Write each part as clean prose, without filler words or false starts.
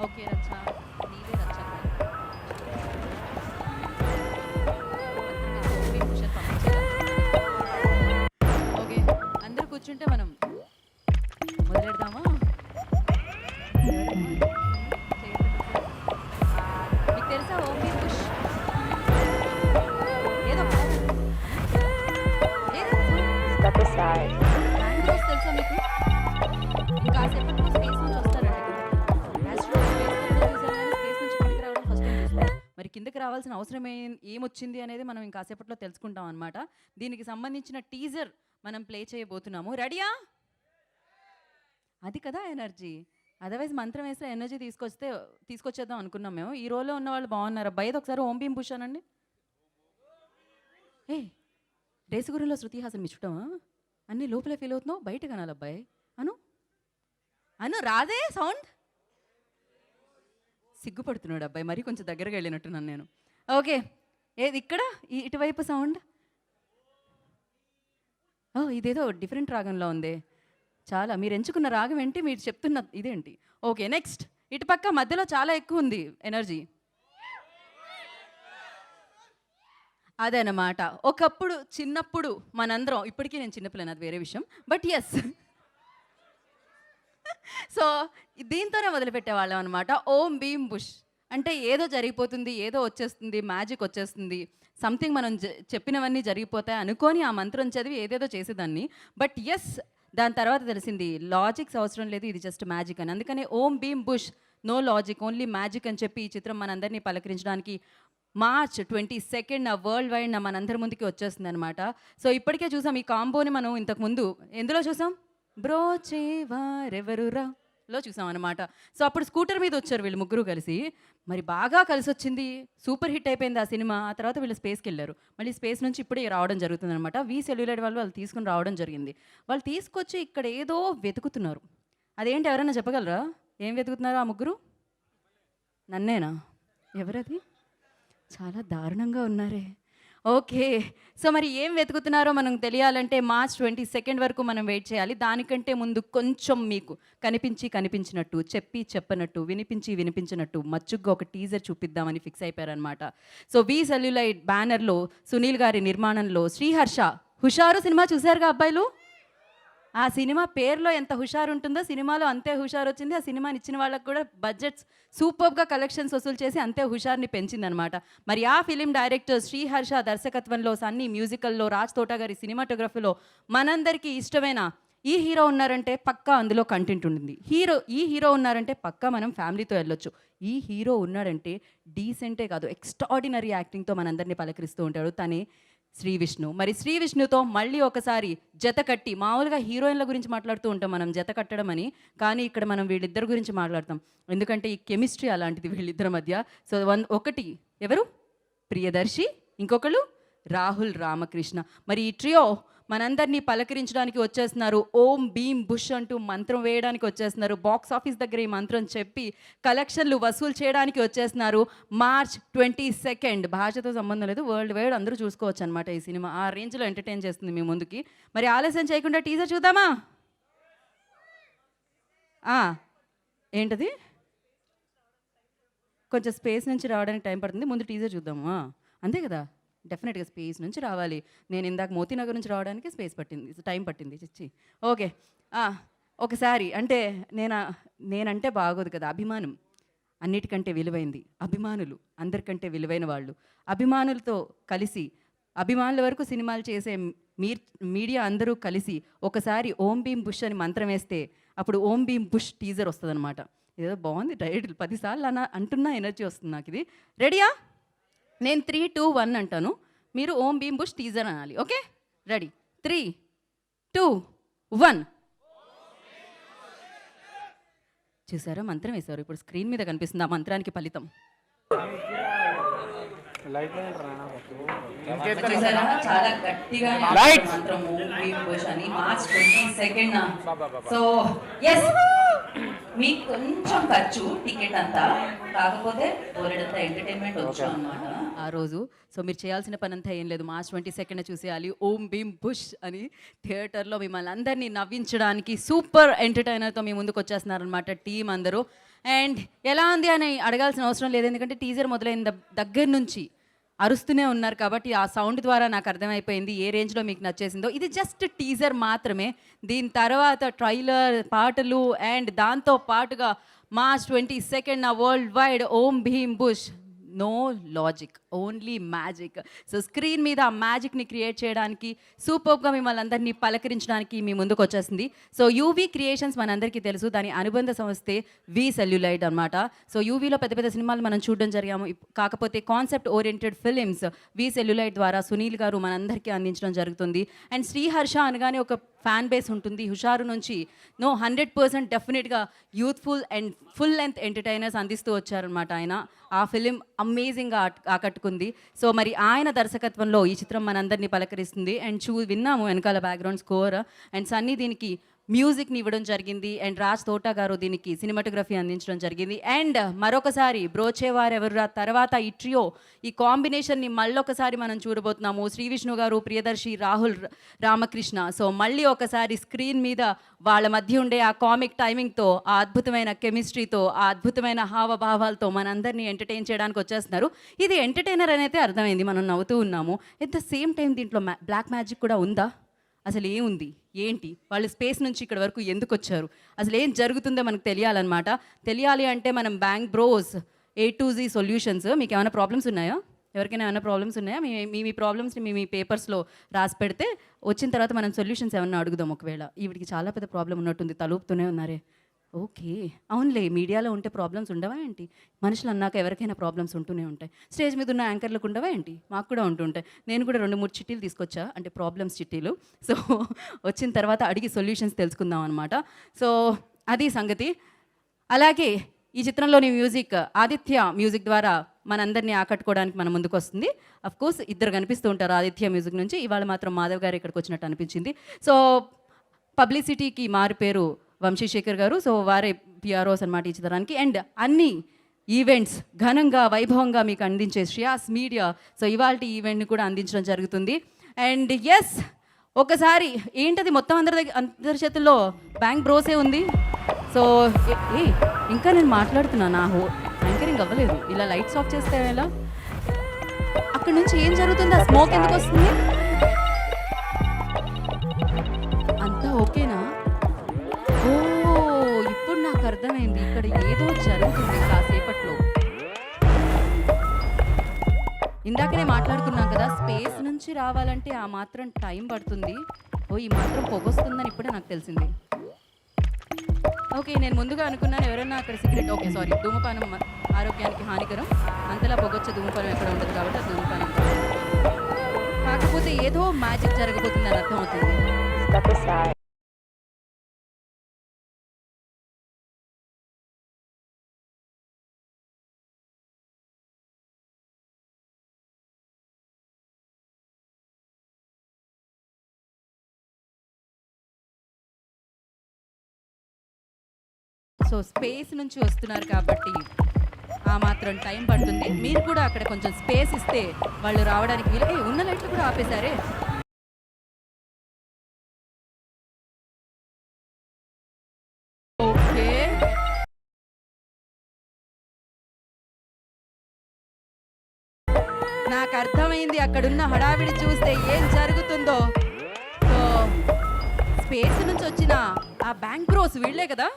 Okay రచ్చ, నీదే రచ్చ. ఓకే, అందరూ కూర్చుంటే మనం మొదలెడదామా? మీకు తెలుసా ఓంబీ బుష్? ఏదో Step aside. మ్యాంగోస్ తెలుసా మీకు? ఇంకాసేపట్లో స్పేస్ నుంచి వస్తారండి కిందకి. ఆస్ట్రోనాట్స్ స్పేస్కి వెళ్ళడం చూసారు కానీ స్పేస్ నుంచి కిందకి రావడం ఫస్ట్ టైం చూస్తాం. మరి కిందకి రావాల్సిన అవసరం ఏమొచ్చింది అనేది మనం ఇంకాసేపట్లో తెలుసుకుంటాం అనమాట. దీనికి సంబంధించిన టీజర్ మనం ప్లే చేయబోతున్నాము. రెడీయా? అది కదా ఎనర్జీ. అదర్వైజ్ మంత్రం వేస్తే ఎనర్జీ తీసుకొచ్చేద్దాం అనుకున్నాం మేము. ఈ రోల్లో ఉన్న వాళ్ళు బాగున్నారు. అబ్బాయి ఒకసారి ఓం భీం పుష్ అనండి. ఏ రేసుగురిలో శృతి హాసన్ మిచ్చుటమా? అన్నీ లోపలే ఫీల్ అవుతున్నావు, బయట కనాలి అబ్బాయి. అను అను రాదే సౌండ్. సిగ్గుపడుతున్నాడు అబ్బాయి, మరీ కొంచెం దగ్గరగా వెళ్ళినట్టున్నాను నేను. ఓకే, ఏది ఇక్కడ ఇటువైపు సౌండ్. ఓ ఇదేదో డిఫరెంట్ రాగంలో ఉంది. చాలా మీరు ఎంచుకున్న రాగం ఏంటి, మీరు చెప్తున్న ఇదేంటి? ఓకే నెక్స్ట్, ఇటుపక్క మధ్యలో చాలా ఎక్కువ ఉంది ఎనర్జీ. అదనమాట. ఒకప్పుడు చిన్నప్పుడు మనందరం, ఇప్పటికీ నేను చిన్నపిల్లని అది వేరే విషయం, బట్ ఎస్. సో దీంతోనే మొదలుపెట్టేవాళ్ళం అనమాట. ఓం భీం బుష్ అంటే ఏదో జరిగిపోతుంది, ఏదో వచ్చేస్తుంది, మ్యాజిక్ వచ్చేస్తుంది, సంథింగ్ మనం చెప్పినవన్నీ జరిగిపోతాయి అనుకొని ఆ మంత్రం చదివి ఏదేదో చేసేదాన్ని. బట్ ఎస్, దాని తర్వాత తెలిసింది లాజిక్స్ అవసరం లేదు, ఇది జస్ట్ మ్యాజిక్ అని. అందుకని Om Bheem Bush, no logic, only magic అని చెప్పి ఈ చిత్రం మనందరినీ పలకరించడానికి March 22 వరల్డ్ వైడ్ మనందరి ముందుకి వచ్చేస్తుంది అనమాట. సో ఇప్పటికే చూసాం ఈ కాంబోని. మనం ఇంతకుముందు ఎందులో చూసాం? బ్రోచేవారెవరురా లో చూసాం అనమాట. సో అప్పుడు స్కూటర్ మీద వచ్చారు వీళ్ళు ముగ్గురు కలిసి. మరి బాగా కలిసి వచ్చింది, సూపర్ హిట్ అయిపోయింది ఆ సినిమా. ఆ తర్వాత వీళ్ళు స్పేస్కి వెళ్ళారు. మళ్ళీ స్పేస్ నుంచి ఇప్పుడే రావడం జరుగుతుంది అనమాట. వి సెల్యులైట్ వాళ్ళు తీసుకుని రావడం జరిగింది. వాళ్ళు తీసుకొచ్చి ఇక్కడ ఏదో వెతుకుతున్నారు. అదేంటి ఎవరైనా చెప్పగలరా? ఏం వెతుకుతున్నారు ఆ ముగ్గురు? నన్నేనా? ఎవరది? చాలా దారుణంగా ఉన్నారే. ఓకే, సో మరి ఏం వెతుకుతున్నారో మనం తెలియాలంటే March 22 వరకు మనం వెయిట్ చేయాలి. దానికంటే ముందు కొంచెం మీకు కనిపించినట్టు, చెప్పనట్టు, వినిపించినట్టు మచ్చుగ్గా ఒక టీజర్ చూపిద్దామని ఫిక్స్ అయిపోయారనమాట. సో వి సెల్యులైట్ బ్యానర్లో సునీల్ గారి నిర్మాణంలో శ్రీహర్ష హుషారు సినిమా చూశారుగా అబ్బాయిలు? ఆ సినిమా పేరులో ఎంత హుషారు ఉంటుందో సినిమాలో అంతే హుషారు వచ్చింది. ఆ సినిమాని ఇచ్చిన వాళ్ళకు కూడా బడ్జెట్స్ సూపర్గా కలెక్షన్స్ వసూలు చేసి అంతే హుషారుని పెంచిందనమాట. మరి ఆ ఫిలిం డైరెక్టర్ శ్రీహర్ష దర్శకత్వంలో, సన్నీ మ్యూజికల్లో, రాజ్ తోట గారి సినిమాటోగ్రఫీలో మనందరికీ ఇష్టమైన ఈ హీరో ఉన్నారంటే పక్కా అందులో కంటెంట్ ఉంటుంది. ఈ హీరో ఉన్నారంటే పక్కా మనం ఫ్యామిలీతో వెళ్ళొచ్చు. ఈ హీరో ఉన్నాడంటే డీసెంటే కాదు, ఎక్స్ట్రాడినరీ యాక్టింగ్తో మనందరినీ పలకరిస్తూ ఉంటాడు. తనే శ్రీ విష్ణు. మరి శ్రీ విష్ణుతో మళ్ళీ ఒకసారి జత కట్టి, మామూలుగా హీరోయిన్ల గురించి మాట్లాడుతూ ఉంటాం మనం జత కట్టడం అని, కానీ ఇక్కడ మనం వీళ్ళిద్దరి గురించి మాట్లాడతాం. ఎందుకంటే ఈ కెమిస్ట్రీ అలాంటిది వీళ్ళిద్దరి మధ్య. సో ఒకటి ఎవరు? ప్రియదర్శి, ఇంకొకళ్ళు రాహుల్ రామకృష్ణ. మరి ఈ ట్రియో మనందరినీ పలకరించడానికి వచ్చేస్తున్నారు. ఓం భీం బుష్ అంటూ మంత్రం వేయడానికి వచ్చేస్తున్నారు. బాక్స్ ఆఫీస్ దగ్గర ఈ మంత్రం చెప్పి కలెక్షన్లు వసూలు చేయడానికి వచ్చేస్తున్నారు. March 22. భాషతో సంబంధం లేదు, వరల్డ్ వైడ్ అందరూ చూసుకోవచ్చు అనమాట. ఈ సినిమా ఆ రేంజ్లో ఎంటర్టైన్ చేస్తుంది మీ ముందుకి. మరి ఆలస్యం చేయకుండా టీజర్ చూద్దామా? ఏంటది? కొంచెం స్పేస్ నుంచి రావడానికి టైం పడుతుంది, ముందు టీజర్ చూద్దామా? అంతే కదా, డెఫినెట్గా స్పేస్ నుంచి రావాలి. నేను ఇందాక మోతీనగర్ నుంచి రావడానికి టైం పట్టింది చిచ్చి. ఓకే, ఒకసారి అంటే నేనంటే బాగోదు కదా. అభిమానం అన్నిటికంటే విలువైంది. అభిమానులు అందరికంటే విలువైన వాళ్ళు. అభిమానులతో కలిసి, అభిమానుల వరకు సినిమాలు చేసే మీడియా అందరూ కలిసి ఒకసారి ఓం భీం బుష్ అని మంత్రం వేస్తే అప్పుడు ఓం భీం బుష్ టీజర్ వస్తుంది అనమాట. ఏదో బాగుంది టైటిల్, 10 సార్లు అంటున్నా ఎనర్జీ వస్తుంది నాకు ఇది. రెడీయా? నేను 3, 2, 1 అంటాను, మీరు ఓం భీం బుష్ టీజర్ అనాలి. Okay, ready? 3, 2, 1. చూసారా, మంత్రం వేశారు. ఇప్పుడు స్క్రీన్ మీద కనిపిస్తుంది ఆ మంత్రానికి ఫలితం. చూసారా, చాలా గట్టిగా మంత్రం ఓం భీం బుష్ అని March 22. సో ఎస్, మీకు కొంచెం ఖర్చు టికెట్ అంతా, కాకపోతే బోలెడంతా ఎంటర్టైన్మెంట్ వచ్చు అన్నమాట ఆ రోజు. సో మీరు చేయాల్సిన పని అంతా ఏం లేదు, March 22 చూసేయాలి ఓం భీం బుష్ అని. థియేటర్లో మిమ్మల్ని అందరినీ నవ్వించడానికి సూపర్ ఎంటర్టైనర్తో మీ ముందుకు వచ్చేస్తున్నారనమాట టీం అందరూ. అండ్ ఎలా ఉంది అని అడగాల్సిన అవసరం లేదు, ఎందుకంటే టీజర్ మొదలైన దగ్గర నుంచి అరుస్తూనే ఉన్నారు కాబట్టి ఆ సౌండ్ ద్వారా నాకు అర్థమైపోయింది ఏ రేంజ్లో మీకు నచ్చేసిందో. ఇది జస్ట్ టీజర్ మాత్రమే. దీని తర్వాత ట్రైలర్, పాటలు అండ్ దాంతో పాటుగా March 22 నా world wide Om Bheem Bush, no logic, only magic. So screen మీద ఆ మ్యాజిక్ని క్రియేట్ చేయడానికి, సూపర్గా మిమ్మల్ని అందరినీ పలకరించడానికి మీ ముందుకు వచ్చేసింది. సో యూవీ క్రియేషన్స్ మనందరికీ తెలుసు, దాని అనుబంధ సంస్థే వి సెల్యులైట్ అనమాట. సో యూవీలో పెద్ద పెద్ద సినిమాలు మనం చూడడం జరిగాము. కాకపోతే కాన్సెప్ట్ ఓరియంటెడ్ ఫిలిమ్స్ వి సెల్యులైట్ ద్వారా సునీల్ గారు మనందరికీ అందించడం జరుగుతుంది. అండ్ శ్రీహర్ష అనగానే ఒక ఫ్యాన్ బేస్ ఉంటుంది. హుషారు నుంచి 100% డెఫినెట్గా youthful and full length entertainers అందిస్తూ వచ్చారనమాట ఆయన. ఆ ఫిలిం అమేజింగ్గా ఆకట్టుకుంది. సో మరి ఆయన దర్శకత్వంలో ఈ చిత్రం మనందరినీ పలకరిస్తుంది. అండ్ విన్నాము వెనకాల బ్యాక్గ్రౌండ్ స్కోర్. అండ్ సన్నీ దీనికి మ్యూజిక్ని ఇవ్వడం జరిగింది. అండ్ రాజ్ తోటా గారు దీనికి సినిమాటోగ్రఫీ అందించడం జరిగింది. అండ్ మరొకసారి బ్రోచేవారెవర్రా తర్వాత ఈ ట్రియో, ఈ కాంబినేషన్ని మళ్ళొకసారి మనం చూడబోతున్నాము. శ్రీ విష్ణు గారు, ప్రియదర్శి, రాహుల్ రామకృష్ణ. సో మళ్ళీ ఒకసారి స్క్రీన్ మీద వాళ్ళ మధ్య ఉండే ఆ కామిక్ టైమింగ్తో, ఆ అద్భుతమైన కెమిస్ట్రీతో, ఆ అద్భుతమైన హావభావాలతో మనందరినీ ఎంటర్టైన్ చేయడానికి వచ్చేస్తున్నారు. ఇది ఎంటర్టైనర్ అనేది అర్థమైంది, మనం నవ్వుతూ ఉన్నాము. ఎట్ ద సేమ్ టైం దీంట్లో బ్లాక్ మ్యాజిక్ కూడా ఉందా? అసలు ఏముంది, ఏంటి, వాళ్ళు స్పేస్ నుంచి ఇక్కడ వరకు ఎందుకు వచ్చారు, అసలు ఏం జరుగుతుందో మనకు తెలియాలన్నమాట. తెలియాలి అంటే మనం bank bros A to Z solutions. మీకు ఏమైనా ప్రాబ్లమ్స్ ఉన్నాయా? ఎవరికైనా ఏమైనా ప్రాబ్లమ్స్ ఉన్నాయా? మీ ప్రాబ్లమ్స్ని మీ పేపర్స్లో రాసి పెడితే వచ్చిన తర్వాత మనం సొల్యూషన్స్ ఏమన్నా అడుగుదాం. ఒకవేళ ఈవిడికి చాలా పెద్ద ప్రాబ్లం ఉన్నట్టుంది, తలూపుతూనే ఉన్నారే. ఓకే, అవునులే, మీడియాలో ఉంటే ప్రాబ్లమ్స్ ఉండవా ఏంటి? మనుషులు అన్నాక ఎవరికైనా ప్రాబ్లమ్స్ ఉంటూనే ఉంటాయి. స్టేజ్ మీద ఉన్న యాంకర్లకు ఉండవా ఏంటి? మాకు కూడా ఉంటుంటాయి. నేను కూడా 2-3 చిట్టీలు తీసుకొచ్చా, అంటే ప్రాబ్లమ్స్ చిట్టీలు. సో వచ్చిన తర్వాత అడిగి సొల్యూషన్స్ తెలుసుకుందాం అనమాట. సో అది సంగతి. అలాగే ఈ చిత్రంలోని మ్యూజిక్ ఆదిత్య మ్యూజిక్ ద్వారా మనందరినీ ఆకట్టుకోవడానికి మన ముందుకు వస్తుంది. అఫ్ కోర్స్ ఇద్దరు కనిపిస్తూ ఉంటారు ఆదిత్య మ్యూజిక్ నుంచి. ఇవాళ మాత్రం మాధవ్ గారు ఇక్కడికి వచ్చినట్టు అనిపించింది. సో పబ్లిసిటీకి మారు పేరు వంశీశేఖర్ గారు. సో వారే పిఆర్ఓస్ అనమాట ఈ చిత్రానికి. అండ్ అన్ని ఈవెంట్స్ ఘనంగా వైభవంగా మీకు అందించే శ్రేయాస్ మీడియా సో ఇవాళ ఈవెంట్ని కూడా అందించడం జరుగుతుంది. అండ్ ఎస్, ఒకసారి ఏంటది మొత్తం అందరి చేతుల్లో బ్యాంక్ బ్రోసే ఉంది. సో ఇంకా నేను మాట్లాడుతున్నా, నా యాంకరింగ్ అవ్వలేదు. ఇలా లైట్స్ ఆఫ్ చేస్తే ఎలా? అక్కడ నుంచి ఏం జరుగుతుంది? ఆ స్మోక్ ఎందుకు వస్తుంది? అంతా ఓకేనా? ఓ, ఇప్పుడు నాకు అర్థమైంది, ఇక్కడ ఏదో జరుగుతుంది కాసేపట్లో. ఇందాకనే మాట్లాడుకున్నాం కదా, స్పేస్ నుంచి రావాలంటే ఆ మాత్రం టైం పడుతుంది. ఓ, ఈ మాత్రం పొగొస్తుందని ఇప్పుడే నాకు తెలిసింది. ఓకే, నేను ముందుగా అనుకున్నాను ఎవరన్నా అక్కడ సిగరెట్, ఓకే సారీ, ధూమపానం ఆరోగ్యానికి హానికరం, అంతలా పొగొచ్చే ధూమపానం ఎక్కడ ఉండదు కాబట్టి అది ధూమపానం కాదు. కాకపోతే ఏదో మ్యాజిక్ జరగబోతుందని అర్థమవుతుంది. Step aside. సో స్పేస్ నుంచి వస్తున్నారు కాబట్టి ఆ మాత్రం టైం పడుతుంది. మీరు కూడా అక్కడ కొంచెం స్పేస్ ఇస్తే వాళ్ళు రావడానికి వీలు. ఉన్న లైట్లు కూడా ఆపేశారే. ఓకే, నాకు అర్థమైంది అక్కడున్న హడావిడి చూస్తే ఏం జరుగుతుందో. సో స్పేస్ నుంచి వచ్చిన ఆ బ్యాంక్ బ్రోస్ వీళ్ళే కదా.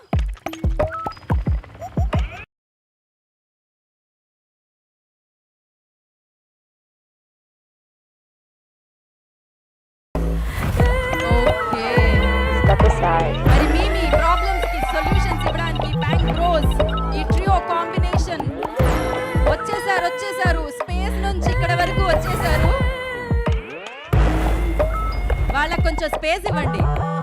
Step aside. మరి మీ ప్రాబ్లమ్స్ కి సొల్యూషన్స్ ఇవ్వడానికి బ్యాంక్ బ్రోస్ ఈ ట్రియో కాంబినేషన్ వచ్చేసారు స్పేస్ నుంచి ఇక్కడ వరకు వచ్చేసారు. వాళ్ళకి కొంచెం స్పేస్ ఇవ్వండి.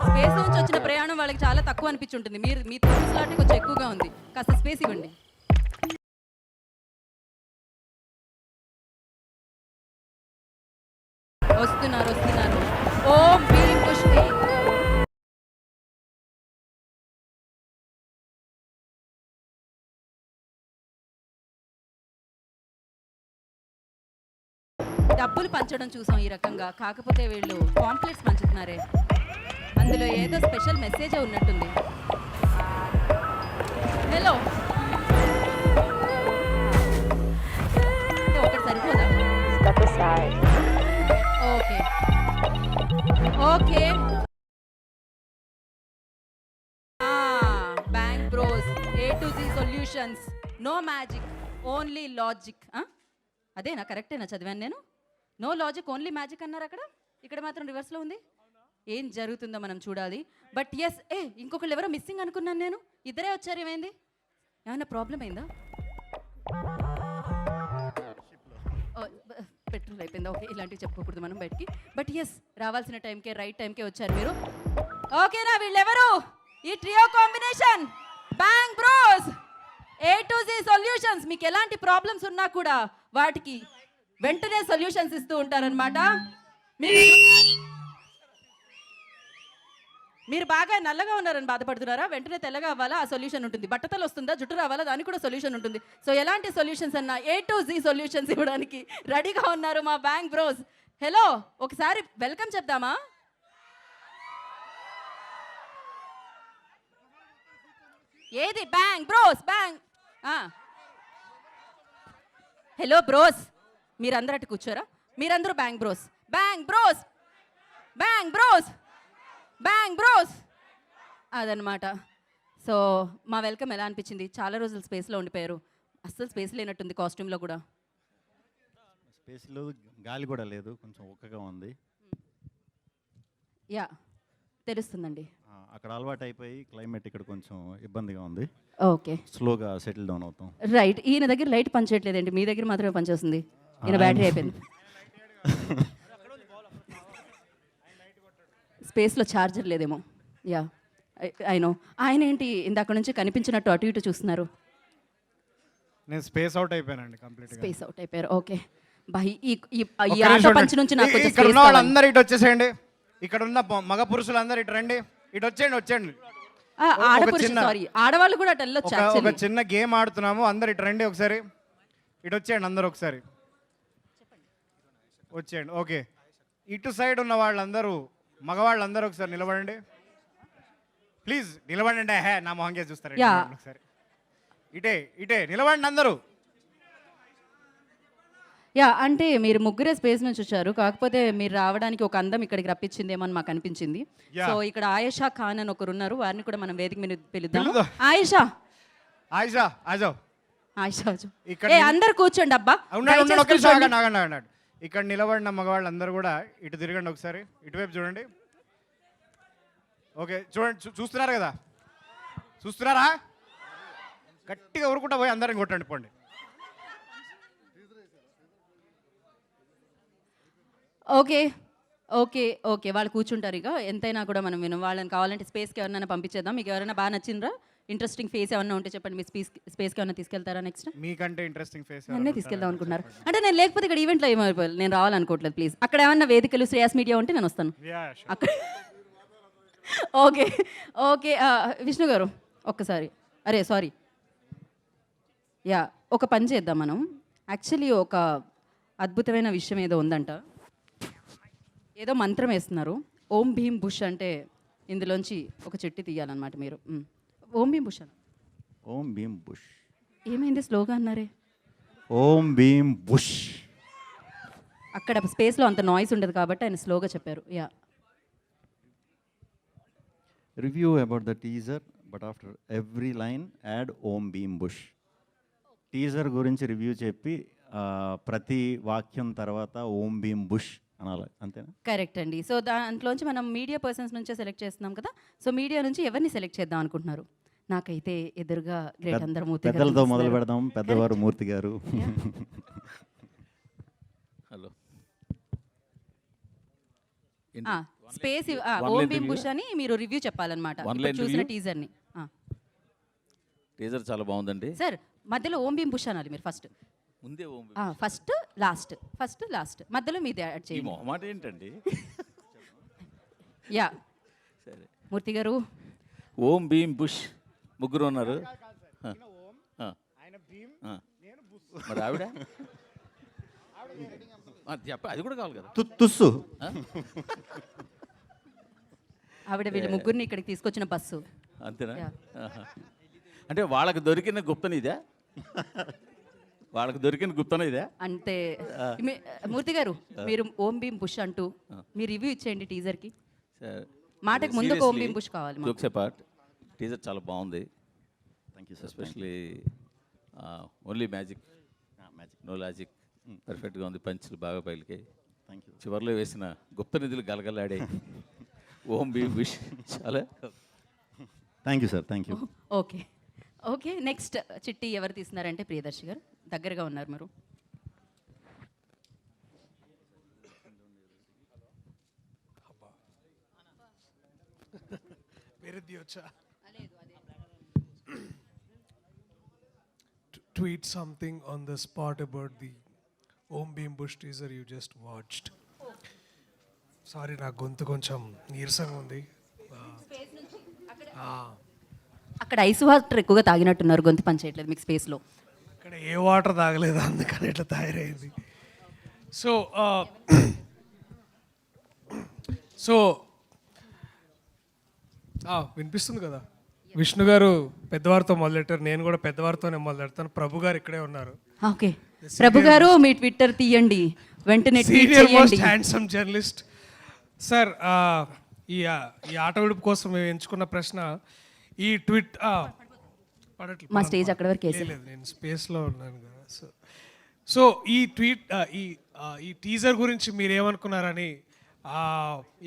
స్పేస్ నుంచి వచ్చిన ప్రయాణం వాళ్ళకి చాలా తక్కువ అనిపించుంటుంది. మీ తోటి కొంచెం ఎక్కువగా ఉంది, కాస్త స్పేస్ ఇవ్వండి. వస్తున్నారు. ఓం భీం పుష్పే. డబ్బులు పంచడం చూసాం ఈ రకంగా, కాకపోతే వీళ్ళు పాంప్లెట్స్ పంచుతున్నారే, అందులో ఏదో స్పెషల్ మెసేజ్ ఉన్నట్టుంది. Hello, Step aside. Okay okay bank bros A to Z solutions no magic only logic అదేనా కరెక్టేనా చదివాను నేను నో లాజిక్ ఓన్లీ మ్యాజిక్ అన్నారు అక్కడ ఇక్కడ మాత్రం రివర్స్లో ఉంది ఏం జరుగుతుందో మనం చూడాలి బట్ ఎస్ ఇంకొకళ్ళు ఎవరో మిస్సింగ్ అనుకున్నాను నేను ఇద్దరే వచ్చారు ఏమైంది ఏమైనా ప్రాబ్లం అయిందా పెట్రోల్ అయిపోయిందా ఓకే ఇలాంటివి చెప్పుకోకూడదు మనం బయటికి బట్ ఎస్ రావాల్సిన టైంకే రైట్ టైంకే వచ్చారు మీరు ఓకేనా వీళ్ళెవరు ఈ trio combination bank bros A to Z solutions మీకు ఎలాంటి ప్రాబ్లమ్స్ ఉన్నా కూడా వాటికి వెంటనే సొల్యూషన్స్ ఇస్తూ ఉంటారనమాట మీరు బాగా నల్లగా ఉన్నారని బాధపడుతున్నారా వెంటనే తెల్లగా అవ్వాలా ఆ సొల్యూషన్ ఉంటుంది బట్టతలు వస్తుందా జుట్టు రావాలా దానికి కూడా సొల్యూషన్ ఉంటుంది సో ఎలాంటి సొల్యూషన్స్ అన్నా A to Z సొల్యూషన్స్ ఇవ్వడానికి రెడీగా ఉన్నారు మా బ్యాంక్ బ్రోస్ హలో ఒకసారి వెల్కమ్ చెప్దామా ఏది bank bros bank hello bros మీరందరూ అటు కూర్చోరా మీరందరూ bank bros bank bros bank bros bank bros అదనమాట సో మా వెల్కమ్ ఎలా అనిపించింది చాలా రోజులు స్పేస్లో ఉండిపోయారు అస్సలు స్పేస్ లేనట్టుంది కాస్ట్యూమ్లో కూడా స్పేస్లో గాలి కూడా లేదు కొంచెం ఒక్కగా ఉంది యా తెలుస్తుందండి అక్కడ అలవాటు అయిపోయి క్లైమేట్ ఇక్కడ కొంచెం ఇబ్బందిగా ఉంది ఓకే స్లోగా సెటిల్ డౌన్ అవుతాం రైట్ ఈయన దగ్గర లైట్ పనిచేయట్లేదండి మీ దగ్గర మాత్రమే పనిచేస్తుంది ఈయన బ్యాటరీ అయిపోయింది స్పేస్లో ఛార్జర్ లేదేమో యా అయినో ఆయన ఏంటి ఇందాక నుంచి కనిపించినట్టు అటు ఇటు చూస్తున్నారు నేను స్పేస్ అవుట్ అయిపోయానండి కంప్లీట్ స్పేస్ అవుట్ అయిపోయారు ఓకే బై ఈ ఆట పంచి నుంచి నాకు కొంచెం ఇక్కడ space ఉన్న కావాలి. వాళ్ళందరూ ఇటు వచ్చేసేయండి ఇక్కడ ఉన్న మగ పురుషులందరూ ఇటు రండి ఇటు వచ్చేయండి వచ్చేయండి ఆడపురుషు చిన్న- సారీ ఆడవాళ్ళు కూడా అటు వెళ్ళొచ్చు ఒక actually. చిన్న గేమ్ ఆడుతున్నాము అందరు ఇటు రండి ఒకసారి ఇటు వచ్చేయండి అందరు ఒకసారి వచ్చేయండి ఓకే ఇటు సైడ్ ఉన్న వాళ్ళందరూ మగవాళ్ళందరూ ఒకసారి నిలబడండి ప్లీజ్ నిలబడండి హే నా మొహంగే చూస్తారు Yeah. ఒకసారి ఇటే ఇటే నిలబడండి అందరూ యా అంటే మీరు ముగ్గురే స్పేస్ నుంచి వచ్చారు కాకపోతే మీరు రావడానికి ఒక అందం ఇక్కడికి రప్పించిందేమో అని మాకు అనిపించింది Yeah. సో ఇక్కడ ఆయేషా ఖాన్ అని ఒకరు ఉన్నారు వారిని కూడా మనం వేదిక మీద పిలుద్దాం పిలుద్దాం. ఆయేషా ఆయిషా ఆజావ్ ఆయేషా ఇక్కడ అందరు కూర్చోండి అబ్బా ఉండండి దయచేసి ఒక్క నిమిషం కూర్చోండి. ఆగండి, ఆగండి, ఆగండి. ఇక్కడ నిలబడిన మగవాళ్ళు అందరూ కూడా ఇటు తిరగండి ఒకసారి ఇటువైపు చూడండి ఓకే చూడండి చూస్తున్నారు కదా చూస్తున్నారా గట్టిగా ఊరుకుంటా పోయి అందరిని కొట్టండి పోండి ఓకే ఓకే ఓకే వాళ్ళు కూర్చుంటారు ఇక ఎంతైనా కూడా మనం వినం వాళ్ళని కావాలంటే స్పేస్కి ఎవరైనా పంపించేద్దాం మీకు ఎవరైనా బాగా నచ్చిండ్రా ఇంట్రెస్టింగ్ ఫేస్ ఏమన్నా ఉంటే చెప్పండి మీ స్పేస్కి ఏమన్నా తీసుకెళ్తారా నెక్స్ట్ మీకంటే ఇంట్రెస్టింగ్ ఫేస్ నన్నే తీసుకెళ్దాం అనుకుంటున్నారు అంటే నేను లేకపోతే ఇక్కడ ఈవెంట్లో ఏమైపోయాలి నేను రావాలనుకోవట్లేదు ప్లీజ్ అక్కడ ఏమన్నా వేదికలు శ్రేయాస్ మీడియా ఉంటే నేను వస్తాను అక్కడ ఓకే ఓకే విష్ణు గారు ఒక్కసారి అరే సారీ యా ఒక పని చేద్దాం మనం యాక్చువల్లీ ఒక అద్భుతమైన విషయం ఏదో ఉందంట ఏదో మంత్రం వేస్తున్నారు ఓం భీమ్ బుష్ అంటే ఇందులోంచి ఒక చెట్టు తీయాలన్నమాట మీరు ఓం భీమ్ బుష్ అన్న ఓం భీమ్ బుష్ ఏమైంది స్లోగా అన్నారే ఓం భీమ్ బుష్ అక్కడ స్పేస్లో అంత నాయిస్ ఉండదు కాబట్టి ఆయన స్లోగా చెప్పారు yeah review about the teaser but after every line add Om Bheem Bush teaser గురించి రివ్యూ చెప్పి ప్రతి వాక్యం తర్వాత ఓం భీమ్ బుష్ అనాలి అంతేనా కరెక్ట్ అండి సో దాంట్లోంచి మనం మీడియా పర్సన్స్ నుంచే సెలెక్ట్ చేస్తున్నాం కదా సో మీడియా నుంచి ఎవరిని సెలెక్ట్ చేద్దాం అనుకుంటున్నారు నాకైతే ఎదురుగా గ్రేట్ అందరు మూర్తి గారు పెద్దలతో మొదలు కనిపిస్తున్నారు. పెడదాం పెద్దవారు మూర్తి గారు హలో స్పేస్ One ఓం line భీమ్ review? బుష్ అని మీరు రివ్యూ చెప్పాలన్నమాట One ఇప్పుడు line చూసిన review? టీజర్ని టీజర్ చాలా బాగుందండి సార్ మధ్యలో ఓం భీమ్ బుష్ అనాలి మీరు ఫస్ట్ ముందే ఓం ఫస్ట్ లాస్ట్ మధ్యలో మీది యాడ్ ఈ చేయండి మొహమాట ఏంటండి యా సరే మూర్తి గారు ఓం భీమ్ బుష్ ముగ్గురు ఉన్నారు ఆయన భీమ్ మరి ఆవిడ చెప్ప అది కూడా కావాలి కదా తుస్సు ఆవిడ వీళ్ళ ముగ్గురిని ఇక్కడికి తీసుకొచ్చిన బస్సు అంతేనా Yeah. ఆహా. అంటే వాళ్ళకి దొరికిన గుప్తనిదా వాళ్ళకి దొరికిన గుప్తన ఇదే అంటే మూర్తి గారు మీరు ఓం భీమ్ బుష్ అంటూ మీ రివ్యూ ఇచ్చేయండి టీజర్కి. మాటకు ముందు ఒక ఓం భీమ్ బుష్ కావాలి మాకు. జోక్స్ అపార్ట్, టీజర్ చాలా బాగుంది. Thank you sir. Especially only magic, no logic పర్ఫెక్ట్గా ఉంది. పంచులు బాగా పైలికాయి. Thank you. చివరిలో వేసిన గుప్త నిధులు గలగలాడాయి. ఓం భీమ్ బుష్ చాలా. Thank you sir. Thank you. Okay okay, next చిట్టి ఎవరు తీస్తున్నారంటే ప్రియదర్శి గారు దగ్గరగా ఉన్నారు మీరు. Tweet something on the spot about the Om Beam Bush teaser you just watched. Sorry, నా గొంతు కొంచెం నీరసంగా ఉంది. అక్కడ ఐస్ వాటర్ ఎక్కువగా తాగినట్టున్నారు, గొంతు పనిచేయట్లేదు మీకు స్పేస్లో. ఇక్కడ ఏ వాటర్ తాగలేదు, అందుకని ఇట్లా తయారైంది. సో సో వినిపిస్తుంది కదా. విష్ణు గారు పెద్దవారితో మొదలెట్టారు, నేను కూడా పెద్దవారితోనే మొదలెడతాను. ప్రభు గారు ఇక్కడే ఉన్నారు. ఓకే ప్రభు గారు మీ ట్విట్టర్ తీయండి, వెంటనే ట్వీట్ సీనియర్ మోస్ట్ చేయండి. Handsome journalist sir. ఈ ఆట విడుపు కోసం మేము ఎంచుకున్న ప్రశ్న ఈ ట్వీట్ పడట్లేదు. మా స్టేజ్ అక్కడ వరకు వేసారు. లేదు, నేను స్పేస్లో ఉన్నాను కదా. సో ఈ ట్వీట్ ఈ టీజర్ గురించి మీరు ఏమనుకున్నారని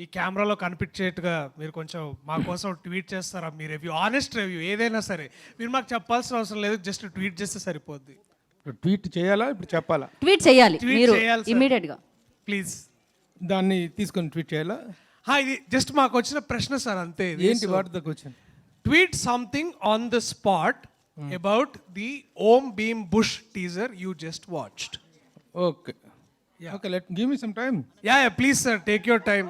ఈ కెమెరాలో కనిపించేట్టుగా మీరు కొంచెం మా కోసం ట్వీట్ చేస్తారా? మీ రివ్యూ, ఆనెస్ట్ రివ్యూ ఏదైనా సరే. మీరు మాకు చెప్పాల్సిన అవసరం లేదు, జస్ట్ ట్వీట్ చేస్తే సరిపోద్ది. ట్వీట్ చేయాలా, ఇప్పుడు చెప్పాలా? ట్వీట్ చేయాలి ట్వీట్ మీరు చేయాలి సార్. ఇమీడియట్ గా ప్లీజ్. దాన్ని తీసుకొని ట్వీట్ చేయాలా? ఇది జస్ట్ మాకు వచ్చిన ప్రశ్న సార్, అంతే. ఏంటి what the question? Tweet something on the spot about the Om Bheem Bush teaser you just watched. Okay okay, let give me some time. Yeah please sir, take your time.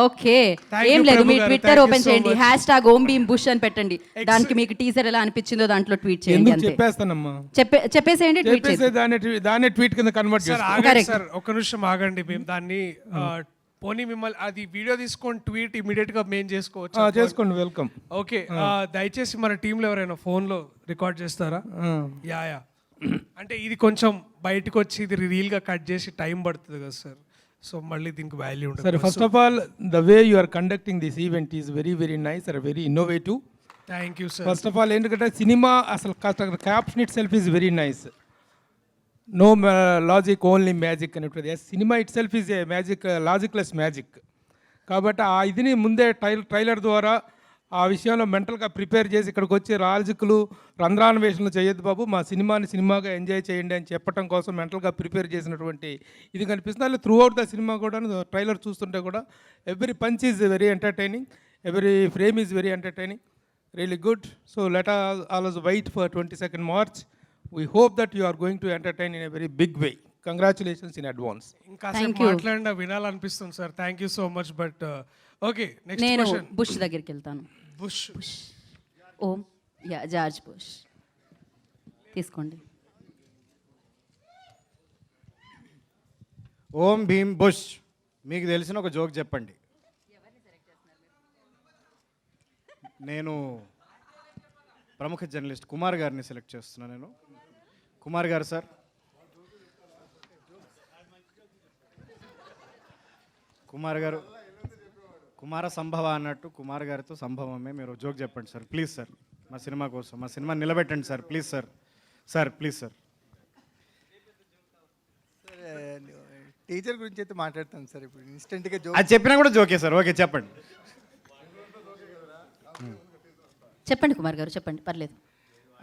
Okay Thank ఏం you, లేదు, ప్రభు మీ garu. Twitter Thank you open so చేయండి, much. Hashtag Om Bheem Bush అని పెట్టండి. దానికి మీకు teaser ఎలా అనిపించిందో దాంట్లో ట్వీట్ చేయండి ఎందుకు అంతే. చెప్పేస్తానమ్మా, చెప్పేసేయండి, ట్వీట్ చెప్పేస్తే చేయండి. దాన్ని ట్వీట్ కింద కన్వర్ట్ సార్ చేస్తాం. ఆగండి Correct. సార్, ఒక నిమిషం ఆగండి. మేము దాన్ని పోనీ మిమ్మల్ని అది వీడియో తీసుకొని ట్వీట్ ఇమీడియట్ గా మేము చేసుకోవచ్చు. చేసుకోండి, వెల్కమ్. ఓకే, దయచేసి మన టీంలో ఎవరైనా ఫోన్లో రికార్డ్ చేస్తారా? యా అంటే ఇది కొంచెం బయటకు వచ్చి ఇది రీల్ గా కట్ చేసి టైం పడుతుంది కదా సార్. సో మళ్ళీ దీనికి వాల్యూ ఉంటుంది. సరే, first of all the way you are conducting this event is very very nice and very innovative. Thank you sir. First of all ఎందుకంటే సినిమా అసలు caption itself is very nice. No logic, only magic అని ఉంటుంది. Cinema itself is a magic, logicless magic. కాబట్టి ఆ ఇదిని ముందే trailer ద్వారా ఆ విషయంలో మెంటల్గా ప్రిపేర్ చేసి ఇక్కడికి వచ్చి లాజిక్లు రంధ్రాన్వేషణలు చేయొద్దు బాబు, మా సినిమాని సినిమాగా ఎంజాయ్ చేయండి అని చెప్పడం కోసం మెంటల్గా ప్రిపేర్ చేసినటువంటి ఇది కనిపిస్తుంది. అలా త్రూ అవుట్ ద సినిమా కూడా ట్రైలర్ చూస్తుంటే కూడా every punch is very entertaining, every frame is very entertaining, really good. So let always wait for 22nd March. We hope that you are going to entertain in a very big way. Congratulations in advance. ఇంకా Thank you. మాట్లాడినా వినాలనిపిస్తుంది sir. Thank you so much. But okay, next నేను question. Bush దగ్గరికి వెళ్తాను. Bush. ఓం George bush తీసుకోండి. ఓం Bheem bush, మీకు తెలిసిన ఒక జోక్ చెప్పండి. నేను ప్రముఖ జర్నలిస్ట్ కుమార్ గారిని సెలెక్ట్ చేస్తున్నాను. నేను కుమార్ గారు సార్, కుమార్ గారు కుమార సంభవ అన్నట్టు కుమార్ గారితో సంభవమే. మీరు జోక్ చెప్పండి సార్, ప్లీజ్ సార్. మా సినిమా కోసం, మా సినిమా నిలబెట్టండి sir, please sir. Sir please sir. Teacher గురించి అయితే మాట్లాడతాను సార్. ఇప్పుడు ఇన్స్టెంట్గా జోక్ అది చెప్పినా కూడా జోకే సార్. ఓకే చెప్పండి. చెప్పండి కుమార్ గారు, చెప్పండి, పర్లేదు.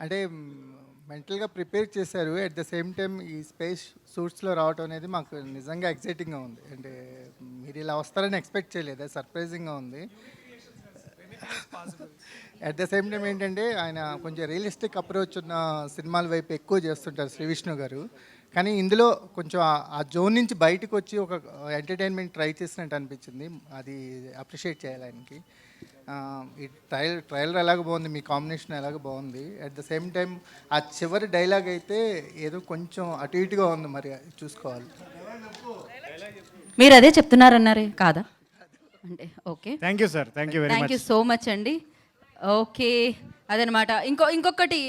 అంటే మెంటల్గా ప్రిపేర్ చేశారు. అట్ ద సేమ్ టైం ఈ స్పేస్ సూట్స్లో రావటం అనేది మాకు నిజంగా ఎక్సైటింగ్గా ఉంది. అంటే మీరు ఇలా వస్తారని ఎక్స్పెక్ట్ చేయలేదు, సర్ప్రైజింగ్గా ఉంది. అట్ ద సేమ్ టైం ఏంటంటే ఆయన కొంచెం రియలిస్టిక్ అప్రోచ్ ఉన్న సినిమాల వైపు ఎక్కువ చేస్తుంటారు శ్రీ విష్ణు గారు. కానీ ఇందులో కొంచెం ఆ జోన్ నుంచి బయటకు వచ్చి ఒక ఎంటర్టైన్మెంట్ ట్రై చేసినట్టు అనిపించింది. అది అప్రిషియేట్ చేయాలి ఆయనకి. ఈ ట్రైలర్ ఎలాగ బాగుంది, మీ కాంబినేషన్ ఎలాగ బాగుంది. అట్ ద సేమ్ టైం ఆ చివరి డైలాగ్ అయితే ఏదో కొంచెం అటు ఇటుగా ఉంది, మరి చూసుకోవాలి. మీరు అదే చెప్తున్నారన్నారే కాదా? అంటే okay, thank you sir, thank you very thank much. You so much అండి. ఓకే, అదనమాట. ఇంకొకటి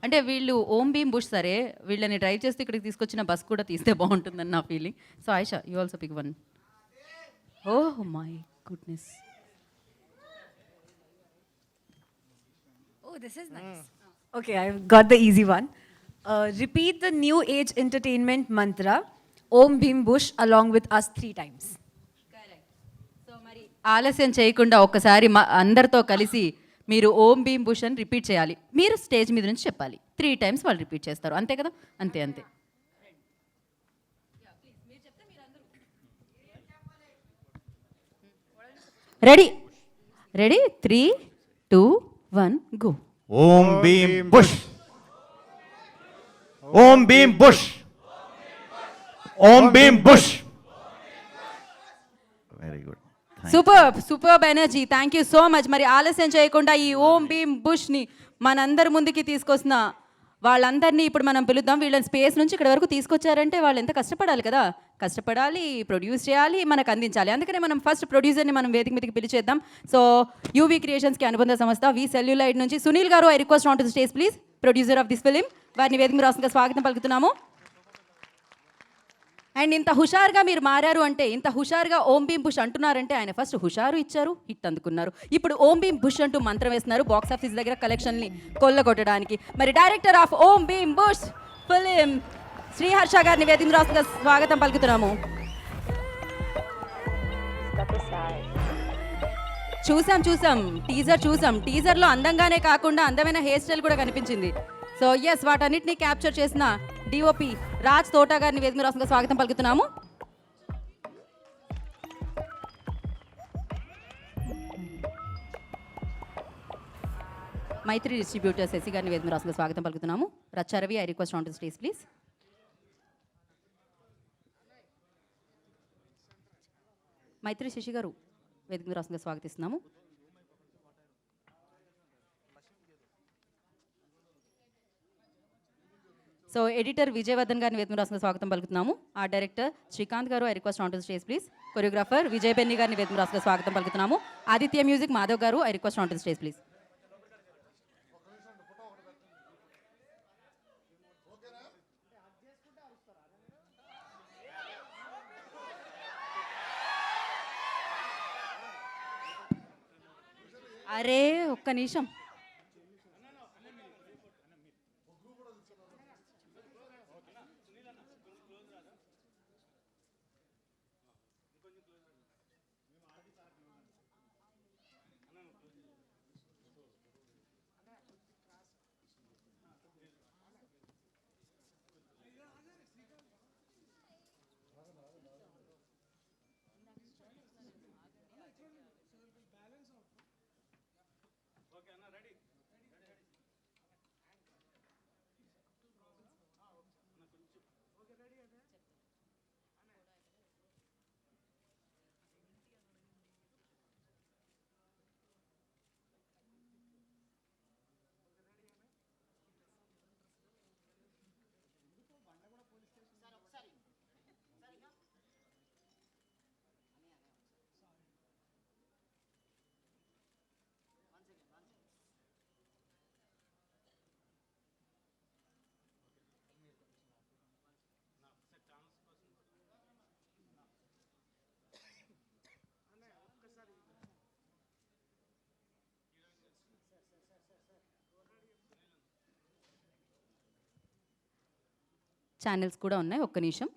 అంటే వీళ్ళు ఓం భీమ్ బుష్ సరే, వీళ్ళని డ్రైవ్ చేస్తే ఇక్కడికి తీసుకొచ్చిన బస్ కూడా తీస్తే బాగుంటుందని నా feeling. So Ayesha, you also pick one. Oh my goodness. Oh, this is nice. Okay, I've got the easy one. Repeat the new age entertainment mantra, Om Bhim Bush, along with us 3 times. So మరి ఆలస్యం చేయకుండా ఒక్కసారి అందరితో కలిసి మీరు ఓం భీమ్ బుష్ అని repeat చేయాలి. మీరు స్టేజ్ మీద నుంచి చెప్పాలి. 3 times వాళ్ళు రిపీట్ చేస్తారు, అంతే కదా? అంతే అంతే. Ready ready 3, 2, 1 go. Om Bheem Bush, Om Bheem Bush, Om Bheem Bush. Very good. Super energy. Thank you so much. మరి ఆలస్యం చేయకుండా ఈ ఓం భీమ్ బుష్ని మనందరి ముందుకి తీసుకొస్తున్న వాళ్ళందరినీ ఇప్పుడు మనం పిలుద్దాం. వీళ్ళని స్పేస్ నుంచి ఇక్కడ వరకు తీసుకొచ్చారంటే వాళ్ళు ఎంత కష్టపడాలి కదా, కష్టపడాలి, ప్రొడ్యూస్ చేయాలి, మనకు అందించాలి. అందుకనే మనం ఫస్ట్ ప్రొడ్యూసర్ని మనం వేదిక మీదకి పిలిచేద్దాం. సో యూవీ క్రియేషన్స్కి అనుబంధ సంస్థ వి సెల్యులైడ్ నుంచి సునీల్ గారు, I request on to the stage please, producer of this film. వారిని వేదిక మీద రాష్ట్రంగా స్వాగతం పలుకుతున్నాము. అండ్ ఇంత హుషారుగా మీరు మారారు అంటే, ఇంత హుషారుగా ఓం భీమ్ బుష్ అంటున్నారంటే ఆయన ఫస్ట్ హుషారు ఇచ్చారు, హిట్ అందుకున్నారు. ఇప్పుడు ఓం భీమ్ బుష్ అంటూ మంత్రం వేస్తున్నారు బాక్స్ ఆఫీస్ దగ్గర కలెక్షన్ని కొల్లగొట్టడానికి. మరి director of Om Bheem Bush film Sriharsha గారిని వేదిక రాష్ట్రంగా స్వాగతం పలుకుతున్నాము. Step aside. చూసాం టీజర్లో అందంగానే కాకుండా అందమైన హెయిర్ స్టైల్ కూడా కనిపించింది. సో ఎస్, వాటన్నిటిని క్యాప్చర్ చేసిన డిఓపి రాజ్ తోటా గారిని వేదిక రాష్ట్రంగా స్వాగతం పలుకుతున్నాము. మైత్రి డిస్ట్రిబ్యూటర్ శశి గారిని వేదిక రాష్ట్రంగా స్వాగతం పలుకుతున్నాము. Racha Ravi, I request on to stage please. Maitri Sasi గారు వేదిక మీద రాష్ట్రంగా స్వాగతిస్తున్నాము. సో ఎడిటర్ విజయవర్ధన్ గారిని వేదిక మీద రాష్ట్రంగా స్వాగతం పలుకుతున్నాము. ఆ director Srikanth garu, I request on to stage please. Choreographer Vijay Binni గారిని వేదిక మీద రాష్ట్రంగా స్వాగతం పలుకుతున్నాము. ఆదిత్య మ్యూజిక్ మాధవ్ గారు, I request on to stage please. అరే ఒక్క నిమిషం. ఛానల్స్ కూడా ఉన్నాయి, ఒక్క నిమిషం.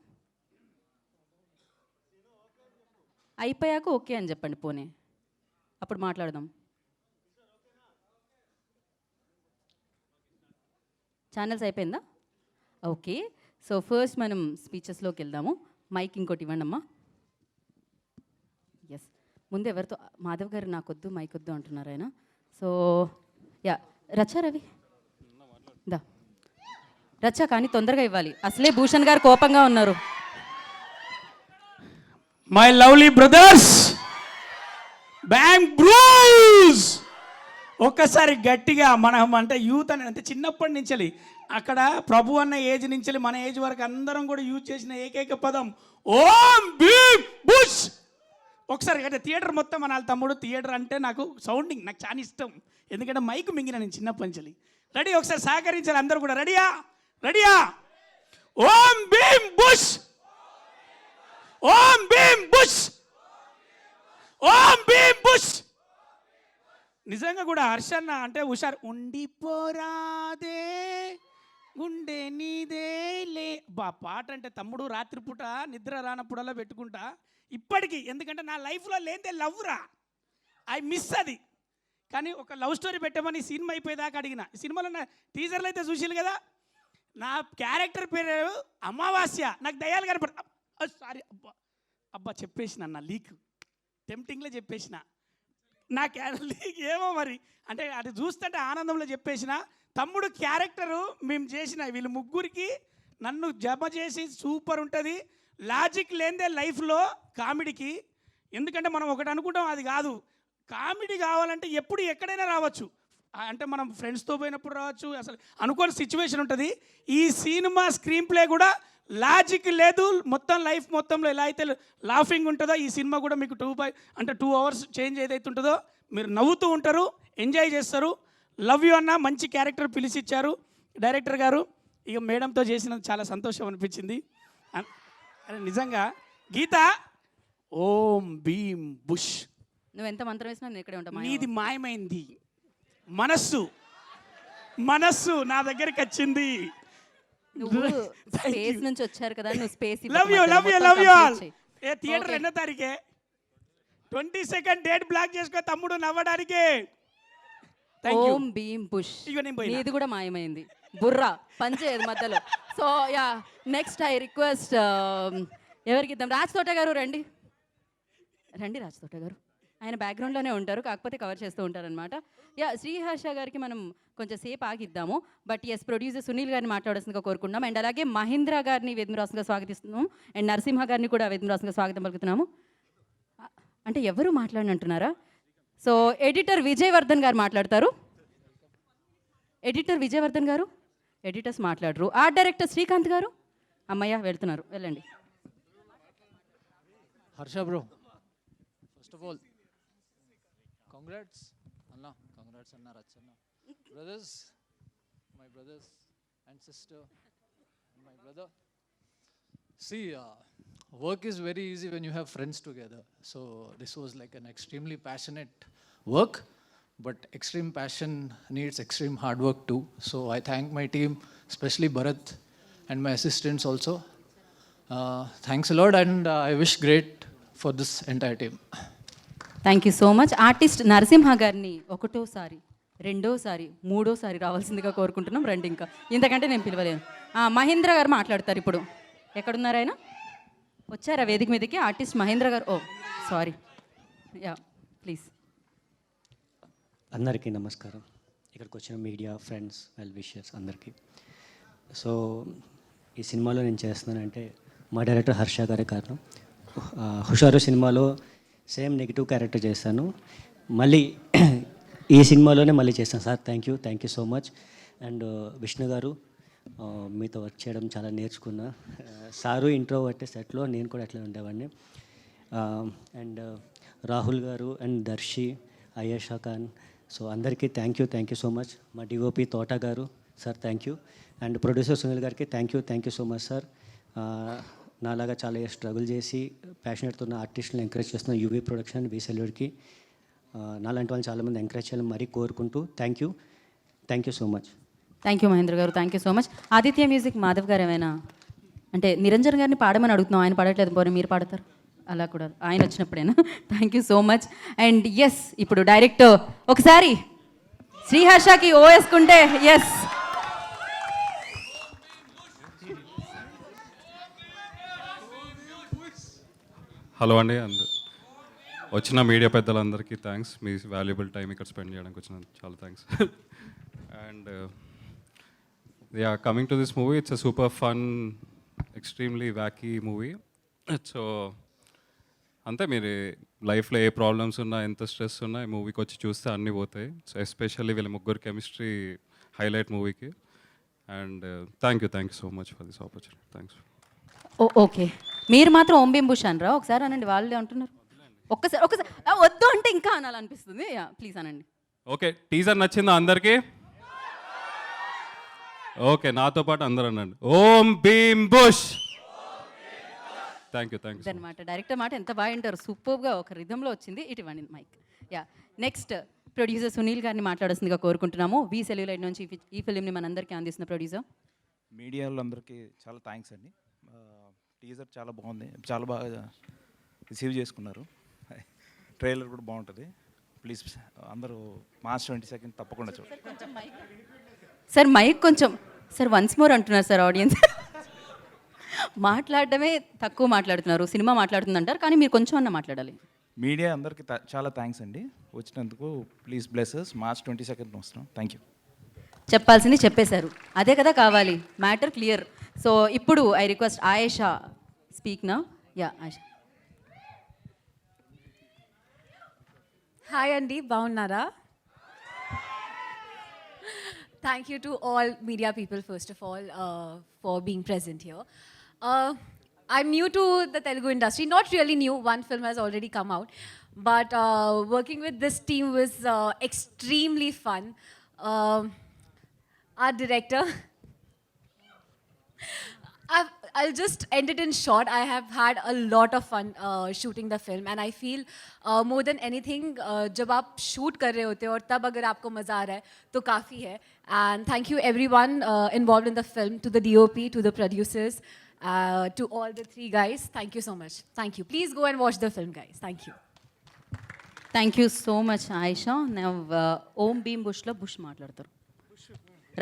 అయిపోయాక ఓకే అని చెప్పండి పోనీ, అప్పుడు మాట్లాడదాం. ఛానల్స్ అయిపోయిందా? ఓకే. సో ఫస్ట్ మనం స్పీచెస్లోకి వెళ్దాము. మైక్ ఇంకోటి ఇవ్వండి అమ్మా. ఎస్, ముందు ఎవరితో? మాధవ్ గారు నాకొద్దు మైక్ వద్దు అంటున్నారు ఆయన. సో యా, రచ్చా రవి దా రచ్చా, కానీ తొందరగా ఇవ్వాలి, అసలే భూషణ్ గారు కోపంగా ఉన్నారు. My lovely brothers, bang Bruce, ఒక్కసారి గట్టిగా మనం అంటే యూత్ అని అంటే చిన్నప్పటి నుంచి అక్కడ ప్రభు అన్న ఏజ్ నుంచి మన ఏజ్ వరకు అందరం కూడా యూజ్ చేసిన ఏకైక పదం ఓం భీమ్ బుష్. ఒకసారి అంటే థియేటర్ మొత్తం అనాలి తమ్ముడు. థియేటర్ అంటే నాకు సౌండింగ్ నాకు చాలా ఇష్టం, ఎందుకంటే మైక్ మింగిన నేను చిన్నప్పటి నుంచి. రెడీ, ఒకసారి సహకరించాలి అందరూ కూడా. రెడీయా? రెడీయా? ఓం భీమ్ బుష్, ఓం భీమ్ బుష్, ఓం భీమ్ బుష్. నిజంగా కూడా హర్షన్న అంటే హుషారు. ఉండిపోరాదే గుండె నీదే లే బా పాట అంటే తమ్ముడు రాత్రిపూట నిద్ర రానప్పుడల్లా పెట్టుకుంటా ఇప్పటికీ, ఎందుకంటే నా లైఫ్లో లేదే లవ్ రా, ఐ మిస్ అది. కానీ ఒక లవ్ స్టోరీ పెట్టమని సినిమా అయిపోయేదాకా అడిగిన. ఈ సినిమాలో నా టీజర్లు అయితే చూసిరు కదా, నా క్యారెక్టర్ పేరు అమావాస్య. నాకు దయ్యాలు కనపడ, సారీ అబ్బా అబ్బా చెప్పేసిన నా లీక్ టెంప్టింగ్లో చెప్పేసిన. నా లీక్ ఏమో మరి, అంటే అది చూస్తుంటే ఆనందంలో చెప్పేసిన. తమ్ముడు క్యారెక్టరు మేము చేసిన వీళ్ళు ముగ్గురికి నన్ను జమ చేసి సూపర్ ఉంటుంది. లాజిక్ లేనిదే లైఫ్లో కామెడీకి, ఎందుకంటే మనం ఒకటి అనుకుంటాం అది కాదు. కామెడీ కావాలంటే ఎప్పుడు ఎక్కడైనా రావచ్చు, అంటే మనం ఫ్రెండ్స్తో పోయినప్పుడు రావచ్చు, అసలు అనుకోని సిచ్యువేషన్ ఉంటుంది. ఈ సినిమా స్క్రీన్ ప్లే కూడా లాజిక్ లేదు, మొత్తం లైఫ్ మొత్తంలో ఎలా అయితే లాఫింగ్ ఉంటుందో ఈ సినిమా కూడా మీకు 2 అవర్స్ చేంజ్ ఏదైతే ఉంటుందో మీరు నవ్వుతూ ఉంటారు, ఎంజాయ్ చేస్తారు. లవ్ యూ అన్న, మంచి క్యారెక్టర్ పిలిచిచ్చారు డైరెక్టర్ గారు. ఇక మేడంతో చేసినందుకు చాలా సంతోషం అనిపించింది. అరే నిజంగా గీత, ఓం భీమ్ బుష్, నువ్వు ఎంత మంత్రం వేసినా నేను ఇక్కడే ఉంటా. నీది మాయమైంది, మనస్సు మనస్సు నా దగ్గరికి వచ్చింది. నువ్వు స్పేస్ నుంచి వచ్చారు కదా, నువ్వు space love you love you love you all. A theatre 2వ తారీఖే 22nd డేట్ బ్లాక్ చేసుకో తమ్ముడు నవ్వడానికి. ఓం భీమ్ బుష్, ఇది కూడా మాయమైంది, బుర్రా పనిచేయదు మధ్యలో. So yeah, next I request ఎవరికి ఇద్దాం? రాజ్ తోట గారు రండి, రండి రాజ్ తోట గారు. ఆయన బ్యాక్గ్రౌండ్లోనే ఉంటారు, కాకపోతే కవర్ చేస్తూ ఉంటారనమాట. యా, శ్రీహర్ష గారికి మనం కొంచెం సేపు ఆగిద్దాము. బట్ ఎస్, ప్రొడ్యూసర్ సునీల్ గారిని మాట్లాడాల్సిందిగా కోరుకుంటున్నాం. అండ్ అలాగే మహేంద్ర గారిని వేదికరాశంగా స్వాగతిస్తున్నాము. అండ్ నరసింహ గారిని కూడా వేదికరాశంగా స్వాగతం పలుకుతున్నాము. అంటే ఎవరు మాట్లాడినంటున్నారా? సో ఎడిటర్ విజయవర్ధన్ గారు మాట్లాడతారు. ఎడిటర్ విజయవర్ధన్ గారు, ఎడిటర్స్ మాట్లాడరు. ఆర్ట్ డైరెక్టర్ శ్రీకాంత్ గారు, అమ్మయ్య వెళ్తున్నారు, వెళ్ళండి. Harsha bro, first of all congrats అన్నా, కంగ్రాట్స్ అన్నా రచ్చన్న. Brothers, my brothers and sister and my brother. See, work is very easy when you have friends together. So this was like an extremely passionate work, but extreme passion needs extreme hard work too. So I thank my team, especially Bharat and my assistants also. Thanks a lot, and I wish great for this entire team. Thank you so much. Artist Narasimha గారిని ఒకటోసారి, రెండోసారి, మూడోసారి రావాల్సిందిగా కోరుకుంటున్నాం. రండి, ఇంకా ఇంతకంటే నేను పిలవలేను. మహేంద్ర గారు మాట్లాడతారు ఇప్పుడు. ఎక్కడున్నారు ఆయన? వచ్చారా వేదిక మీదకి? ఆర్టిస్ట్ మహేంద్ర గారు. ఓ సారీ, యా ప్లీజ్. అందరికీ నమస్కారం, ఇక్కడికి వచ్చిన మీడియా ఫ్రెండ్స్, వెల్ విషర్స్ అందరికీ. సో ఈ సినిమాలో నేను చేస్తున్నానంటే మా డైరెక్టర్ హర్ష గారే కారణం. హుషారు సినిమాలో సేమ్ నెగిటివ్ క్యారెక్టర్ చేశాను, మళ్ళీ ఈ సినిమాలోనే మళ్ళీ చేస్తాను. Sir thank you so much. And Vishnu గారు, మీతో వర్క్ చేయడం చాలా నేర్చుకున్నా. సారు ఇంట్రోవర్ట్ సెట్లో, నేను కూడా అట్లా ఉండేవాడిని. అండ్ రాహుల్ గారు అండ్ దర్శి, అయేషా ఖాన్, సో అందరికీ థ్యాంక్ యూ సో మచ్. మా డిఓపి తోట గారు sir thank you. And producer Sunil గారికి thank you so much sir. నాలాగా చాలా స్ట్రగుల్ చేసి ప్యాషనెట్తో ఉన్న ఆర్టిస్టులను ఎంకరేజ్ చేస్తున్న యూవీ ప్రొడక్షన్, వి సెల్యూర్కి, నాలాంటి వాళ్ళు చాలామంది ఎంకరేజ్ చేయాలని మరీ కోరుకుంటూ thank you so much. Thank you Mahendra గారు, thank you so much. Aditya music Madhav గారు ఏమైనా, అంటే నిరంజన్ గారిని పాడమని అడుగుతున్నాం, ఆయన పాడట్లేదు, పోనీ మీరు పాడతారు, అలా కూడా ఆయన వచ్చినప్పుడైనా. Thank you so much. And yes, ఇప్పుడు డైరెక్ట్ ఒకసారి శ్రీహర్షకి ఓ వేసుకుంటే ఎస్. హలో అండి, వచ్చిన మీడియా పెద్దలందరికీ థ్యాంక్స్. మీ వాల్యుబుల్ టైం ఇక్కడ స్పెండ్ చేయడానికి వచ్చిన చాలా thanks. And yeah, coming to this movie, it's a super fun, extremely wacky movie. So అంతే, మీరు లైఫ్లో ఏ ప్రాబ్లమ్స్ ఉన్నా, ఎంత స్ట్రెస్ ఉన్నా ఈ మూవీకి వచ్చి చూస్తే అన్నీ పోతాయి. సో ఎస్పెషల్లీ వీళ్ళ ముగ్గురు కెమిస్ట్రీ హైలైట్ మూవీకి. And thank you so much for this opportunity. Thanks. Okay, మీరు మాత్రం ఓం భీమ్ బుష్ అనరా? ఒకసారి అనండి, వాళ్ళే అంటున్నారు. ఒక్కసారి వద్దు అంటే ఇంకా అనాలనిపిస్తుంది. ప్లీజ్ అనండి. ఓకే, టీజర్ నచ్చిందా అందరికీ? ఓకే, నాతో పాటు అందరూ అనండి, ఓం భీమ్ బుష్. Thank you. అనమాట డైరెక్టర్ మాట ఎంత బాగా వింటారు, సూపర్గా ఒక రిధంలో వచ్చింది. ఇటువంటి మైక్. నెక్స్ట్ ప్రొడ్యూసర్ సునీల్ గారిని మాట్లాడాల్సిందిగా కోరుకుంటున్నాము. వి సెల్యులైట్ నుంచి ఈ ఫిలింని మనందరికీ అందిస్తున్న ప్రొడ్యూసర్. మీడియా వాళ్ళందరికీ చాలా థ్యాంక్స్ అండి. టీజర్ చాలా బాగుంది, చాలా బాగా రిసీవ్ చేసుకున్నారు. ట్రైలర్ కూడా బాగుంటుంది. ప్లీజ్ అందరూ మార్చ్ 22 తప్పకుండా చూడండి. సార్ మైక్ కొంచెం సార్ వన్స్ మోర్ అంటున్నారు సార్ ఆడియన్స్. మాట్లాడడమే తక్కువ మాట్లాడుతున్నారు, సినిమా మాట్లాడుతుందంటారు, కానీ మీరు కొంచెం అన్న మాట్లాడాలి. మీడియా అందరికీ చాలా థ్యాంక్స్ అండి వచ్చినందుకు. Please blesses. మార్చ్ 22 వస్తున్నాం. Thank you. చెప్పాల్సింది చెప్పేశారు, అదే కదా కావాలి. Matter clear. సో ఇప్పుడు ఐ రిక్వెస్ట్ ఆయేషా స్పీక్ నా. ఆయేషా. హాయ్ అండి, బాగున్నారా? Thank you to all media people, first of all, for being present here. I'm new to the Telugu industry, not really new, one film has already come out, but working with this team was extremely fun. Our director, I'll just end it in short. I have had a lot of fun shooting the film, and I feel more than anything, जब आप shoot कर रहे होते हो और तब अगर आपको मज़ा आ रहा है तो काफ़ी है. And thank you everyone involved in the film, to the DOP, to the producers, to all the 3 guys. Thank you so much. Thank you. Please go and watch the film, guys. Thank you. Thank you so much Ayesha. Om Bheem బుష్లో బుష్ మాట్లాడతారు.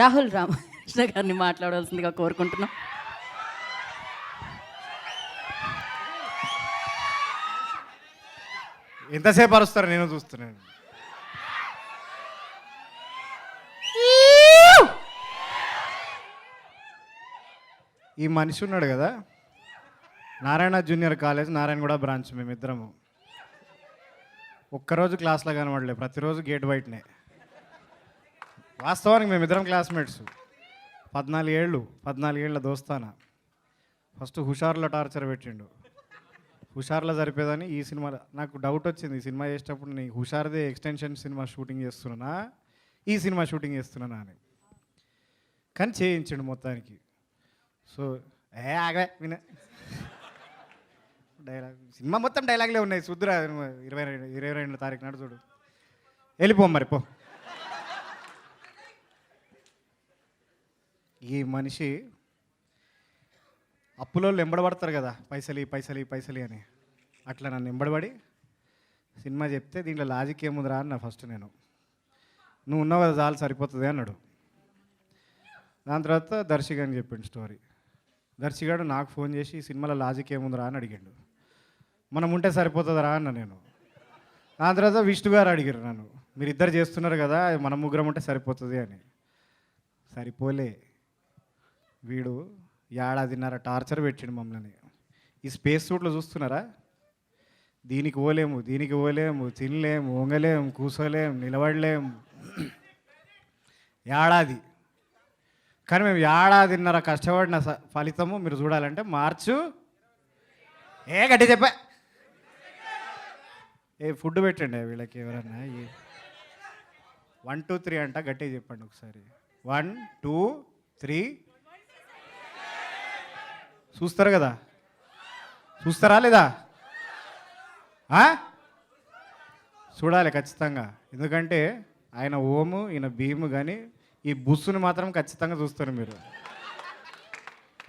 రాహుల్ రామకృష్ణ గారిని మాట్లాడాల్సిందిగా కోరుకుంటున్నాం. ఎంతసేపు అరుస్తారు, నేను చూస్తున్నాను. ఈ మనిషి ఉన్నాడు కదా, Narayana junior college, Narayanaguda branch. మేమిద్దరము ఒక్కరోజు క్లాస్లో కనబడలే, ప్రతిరోజు గేట్ బయటనే. వాస్తవానికి మేమిద్దరం క్లాస్మేట్స్. 14 ఏళ్ళ దోస్తానా. ఫస్ట్ హుషార్లో టార్చర్ పెట్టిండు, హుషార్లో సరిపోదని. ఈ సినిమా నాకు డౌట్ వచ్చింది, ఈ సినిమా చేసేటప్పుడు నేను హుషార్దే ఎక్స్టెన్షన్ సినిమా షూటింగ్ చేస్తున్నానా, ఈ సినిమా షూటింగ్ చేస్తున్నానా అని. కానీ చేయించండు మొత్తానికి. సో ఆగలే విన డైలాగ్, సినిమా మొత్తం డైలాగ్లే ఉన్నాయి. సుద్దురా 22 తారీఖు నాడు చూడు. వెళ్ళిపో మరి పో. ఈ మనిషి అప్పులో ఎంబడబడతారు కదా, పైసలి అని. అట్లా నన్ను ఎంబడబడి సినిమా చెప్తే దీంట్లో లాజిక్ ఏముందిరా అన్న. ఫస్ట్ నేను, నువ్వు ఉన్నావు కదా చాలు సరిపోతుంది అన్నాడు. దాని తర్వాత దర్శిగా అని చెప్పిండు స్టోరీ. దర్శిగాడు నాకు ఫోన్ చేసి ఈ సినిమాలో లాజిక్ ఏముందిరా అని అడిగాడు. మనం ఉంటే సరిపోతుందిరా అన్న నేను. దాని తర్వాత విష్ణు గారు అడిగారు నన్ను, మీరు ఇద్దరు చేస్తున్నారు కదా, మనం ముగ్గురం ఉంటే సరిపోతుంది అని. సరిపోలే. వీడు 1.5 టార్చర్ పెట్టిండు మమ్మల్ని. ఈ స్పేస్ సూట్లో చూస్తున్నారా, దీనికి పోలేము, తినలేము, వంగలేము, కూర్చోలేము, నిలబడలేము. 1 ఏడాది. కానీ మేము 1.5 ఏడాది కష్టపడిన ఫలితము మీరు చూడాలంటే మార్చు గట్టి చెప్పా. ఫుడ్ పెట్టండి వీళ్ళకి ఎవరన్నా. 1 2 3 అంట, గట్టిగా చెప్పండి ఒకసారి. 1 2 3. చూస్తారు కదా, చూస్తారా లేదా? చూడాలి ఖచ్చితంగా. ఎందుకంటే ఆయన ఓము, ఈయన భీము, కానీ ఈ బుస్సుని మాత్రం ఖచ్చితంగా చూస్తారు మీరు.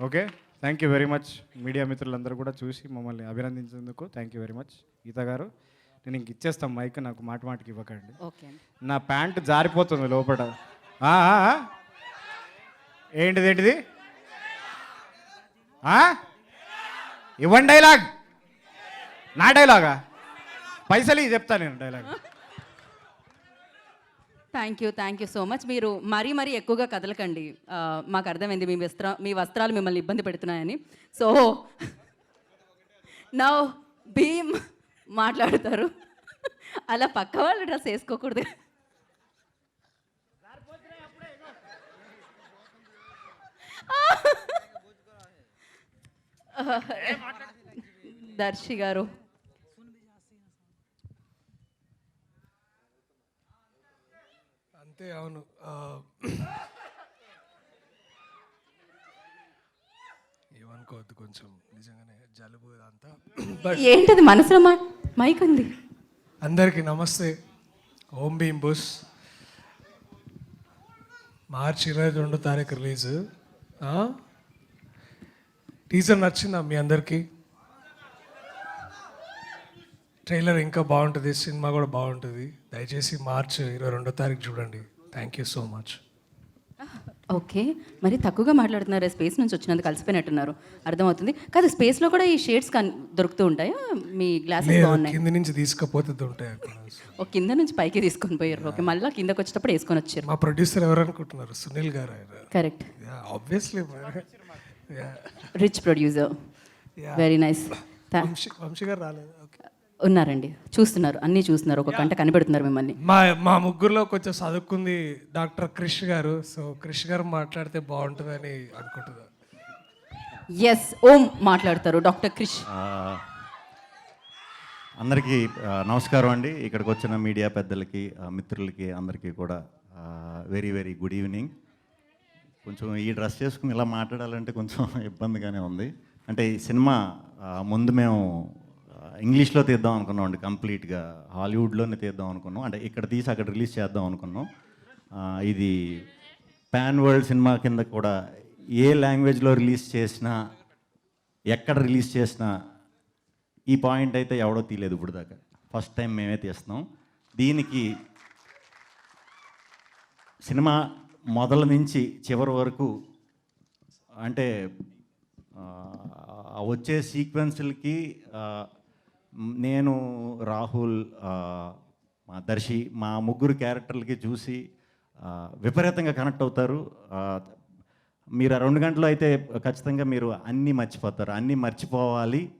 Okay, thank you very much. Media మిత్రులందరూ కూడా చూసి మమ్మల్ని అభినందించేందుకు థ్యాంక్ యూ వెరీ మచ్. గీత గారు, నేను ఇంక ఇచ్చేస్తాను మైక్, నాకు మాటికి ఇవ్వకండి. నా ప్యాంటు జారిపోతుంది లోపల. ఏంటిది ఇవ్వండి డైలాగ్. నా డైలాగా? పైసలు చెప్తా నేను dialogue. Thank you so much. మీరు మరీ ఎక్కువగా కదలకండి. మాకు అర్థమైంది మీ వస్త్రాలు మిమ్మల్ని ఇబ్బంది పెడుతున్నాయని. సో నా భీమ్ మాట్లాడతారు. అలా పక్క వాళ్ళు డ్రెస్ వేసుకోకూడదు. దర్శి గారు, అంతే అవును. ఏమనుకోవద్దు, కొంచెం నిజంగానే జలుబు ఇదంతా. బట్ ఏంటది మనసులో మైక్ ఉంది. అందరికీ నమస్తే. ఓం భీమ్ బుష్ మార్చి 22 తారీఖు రిలీజ్. టీజర్ నచ్చిందా మీ అందరికీ? ట్రైలర్ ఇంకా బాగుంటుంది, సినిమా కూడా బాగుంటుంది. దయచేసి మార్చి 22 తారీఖు చూడండి. Thank you so much. Okay, మరి తక్కువగా మాట్లాడుతున్నారు. స్పేస్ నుంచి వచ్చినందుకు కలిసిపోయినట్టున్నారు, అర్థమవుతుంది. కాదు, స్పేస్లో కూడా ఈ షేడ్స్ దొరుకుతూ ఉంటాయా? మీ గ్లాసెస్ బాగున్నాయి. కింద నుంచి తీసుకపోతే ఉంటాయి అక్కడ. ఓ కింద నుంచి పైకి తీసుకొని పోయారు. ఓకే, మళ్ళీ కిందకి వచ్చేటప్పుడు వేసుకొని వచ్చారు. మా ప్రొడ్యూసర్ ఎవరు అనుకుంటున్నారు? సునీల్ గారు ఆయన. Correct, obviously rich producer. Very nice. Vamsi garu రాలేదు. ఓకే, ఉన్నారండి, చూస్తున్నారు, అన్నీ చూస్తున్నారు, ఒక గంట కనిపెడుతున్నారు మిమ్మల్ని. మా ముగ్గురులో కొంచెం చదువుకుంది డాక్టర్ క్రిష్ గారు. సో క్రిష్ గారు మాట్లాడితే బాగుంటుందని అనుకుంటున్నారు. ఎస్, ఓం మాట్లాడతారు, డాక్టర్ క్రిష్. అందరికీ నమస్కారం అండి. ఇక్కడికి వచ్చిన మీడియా పెద్దలకి, మిత్రులకి అందరికీ కూడా వెరీ వెరీ గుడ్ ఈవినింగ్. కొంచెం ఈ డ్రెస్ చేసుకుని ఇలా మాట్లాడాలంటే కొంచెం ఇబ్బందిగానే ఉంది. అంటే ఈ సినిమా ముందు మేము ఇంగ్లీష్లో తీద్దాం అనుకున్నాం అండి, కంప్లీట్గా హాలీవుడ్లోనే తీద్దాం అనుకున్నాం. అంటే ఇక్కడ తీసి అక్కడ రిలీజ్ చేద్దాం అనుకున్నాం. ఇది పాన్ వరల్డ్ సినిమా కింద కూడా ఏ లాంగ్వేజ్లో రిలీజ్ చేసినా, ఎక్కడ రిలీజ్ చేసినా ఈ పాయింట్ అయితే ఎవడో తీయలేదు ఇప్పుడు దాకా. ఫస్ట్ టైం మేమే తీస్తున్నాం. దీనికి సినిమా మొదల నుంచి చివరి వరకు అంటే వచ్చే సీక్వెన్సులకి నేను, రాహుల్, మా దర్శి, మా ముగ్గురు క్యారెక్టర్లకి చూసి విపరీతంగా కనెక్ట్ అవుతారు. మీరు ఆ 2 గంటలు అయితే ఖచ్చితంగా మీరు అన్నీ మర్చిపోతారు. అన్నీ మర్చిపోవాలి